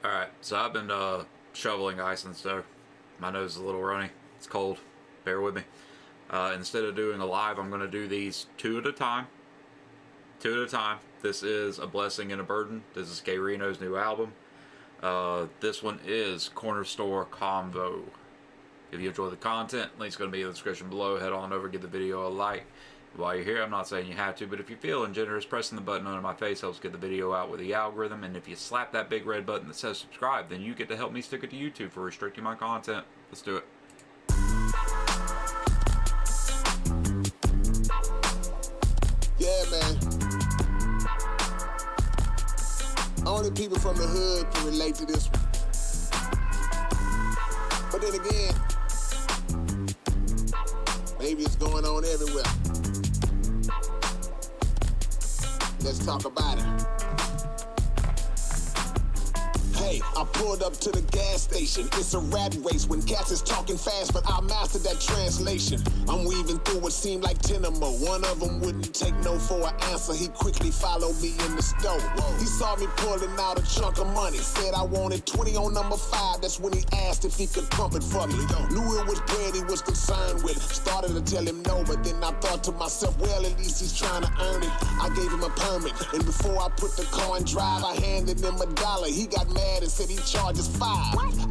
Alright, so I've been shoveling ice and stuff. My nose is a little runny. It's cold. Bear with me. Instead of doing a live, I'm going to do these two at a time. Two at a time. This is A Blessing and a Burden. This is K-Rino's new album. This one is Corner Store Convo. If you enjoy the content, link's going to be in the description below. Head on over, give the video a like. While you're here, I'm not saying you have to, but if you're feeling generous, pressing the button under my face helps get the video out with the algorithm. And if you slap that big red button that says subscribe, then you get to help me stick it to YouTube for restricting my content. Let's do it. Yeah, man. Only people from the hood can relate to this one. But then again, maybe it's going on everywhere. Let's talk about it. Hey, I pulled up to the gas station. It's a rat race when cats is talking fast, but I mastered that translation. I'm weaving through what seemed like 10 or more. One of them wouldn't take no for an answer. He quickly followed me in the store. He saw me pulling out a chunk of money. Said I wanted 20 on number 5. That's when he asked if he could pump it for me. Knew it was bread he was concerned with. Started to tell him no, but then I thought to myself, well, at least he's trying to earn it. I gave him a permit, and before I put the car in drive, I handed him $1. He got mad and said he charges 5.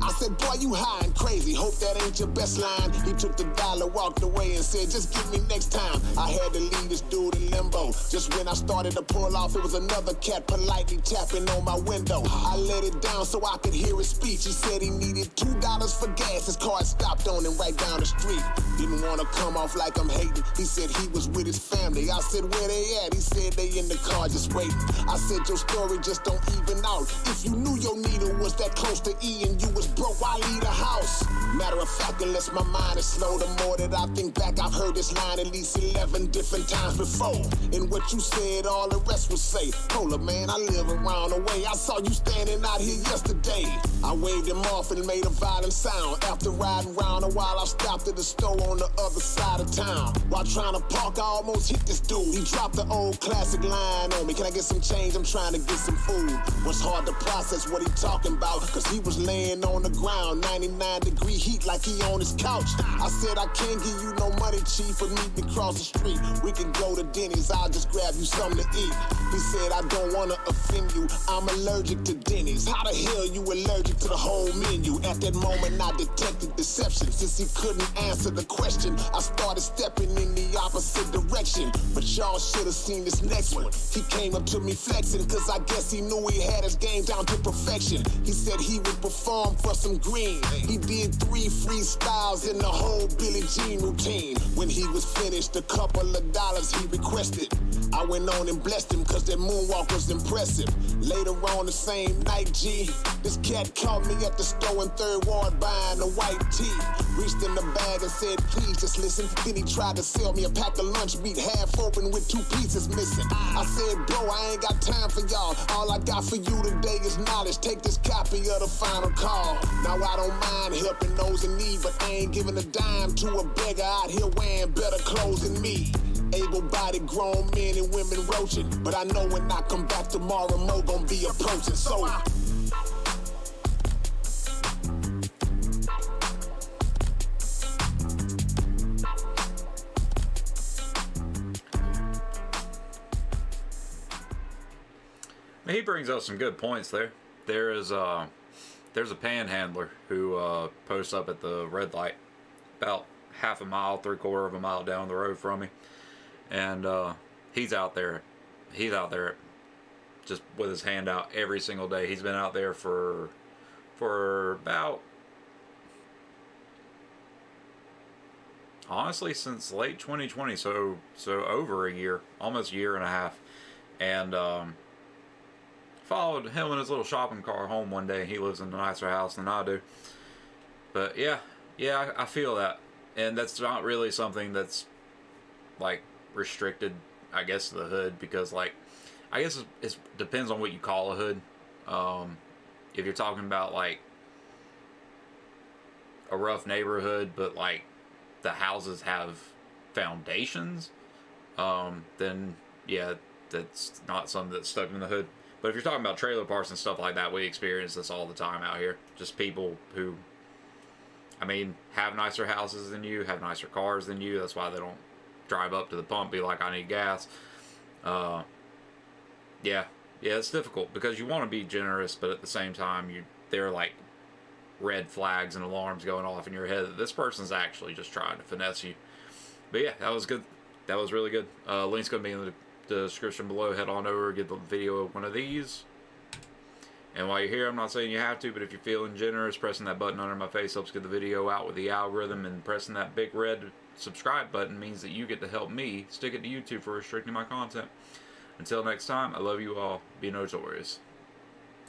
I said, boy, you high and crazy. Hope that ain't your best line. He took the dollar, walked away, and said, just give me next time. I had to leave this dude in limbo. Just when I started to pull off, it was another cat politely tapping on my window. I let it down so I could hear his speech. He said he needed $2 for gas. His car stopped on him right down the street. Didn't want to come off like I'm hating. He said he was with his family. I said, where they at? He said they in the car just waiting. I said, your story just don't even out. If you knew your needle was that close to E and you was broke, why leave the house? Matter of fact, unless my mind is slow, the more that I think back, I've heard this line at least 11 different times before. And what you said, all the rest was say, hold up, man, I live around the way. I saw you standing out here yesterday. I waved him off and made a violent sound. After riding around a while, I stopped at the store on the other side of town. While trying to park, I almost hit this dude. He dropped the old classic line on me. Can I get some change? I'm trying to get some food. Was hard to process what he talking about, cause he was laying on the ground, 99-degree heat like he on his couch. I said, I can't give you no money, chief, but meet me across the street. We can go to Denny's, I'll just grab you something to eat. He said, I don't wanna offend you, I'm allergic to Denny's. How the hell you allergic to the whole menu? At that moment I detected deception. Since he couldn't answer the question, I started stepping in the opposite direction. But y'all should've seen this next one. He came up to me flexing, cause I guess he knew he had his game down to perfection. He said he would perform for some green. He did 3 freestyles in the whole Billie Jean routine. When he was finished, a couple of dollars he requested. I went on and blessed him cause that moonwalk was impressive. Later on the same night, G, this cat caught me at the store in 3rd Ward buying a white tee. Reached in the bag and said, please just listen. Then he tried to sell me a pack of lunch meat, half open with 2 pieces missing. I said, bro, I ain't got time for y'all. All I got for you today is knowledge. Take this copy of the final call. Now I don't mind helping those in need, but I ain't giving a dime to a beggar out here wearing better clothes than me. Able-bodied grown men and women roaching, but I know when I come back tomorrow, Mo gon' be approaching. So He brings up some good points there. There's a panhandler who posts up at the red light about half a mile, 3/4 of a mile down the road from me, and he's out there just with his hand out every single day. He's been out there for about, honestly, since late 2020, so over a year, almost a year and a half. And followed him in his little shopping car home one day. He lives in a nicer house than I do. But yeah, I feel that. And that's not really something that's like restricted, I guess, to the hood, because like, I guess it depends on what you call a hood. If you're talking about like a rough neighborhood, but like the houses have foundations, then yeah, that's not something that's stuck in the hood. But if you're talking about trailer parks and stuff like that, we experience this all the time out here. Just people who, I mean, have nicer houses than you, have nicer cars than you. That's why they don't drive up to the pump, be like, I need gas. Yeah, it's difficult because you want to be generous, but at the same time, there are like red flags and alarms going off in your head that this person's actually just trying to finesse you. But yeah, that was good. That was really good. Link's going to be in the description below. Head on over, get the video of one of these. And while you're here, I'm not saying you have to, but if you're feeling generous, pressing that button under my face helps get the video out with the algorithm, and pressing that big red subscribe button means that you get to help me stick it to YouTube for restricting my content. Until next time, I love you all. Be notorious.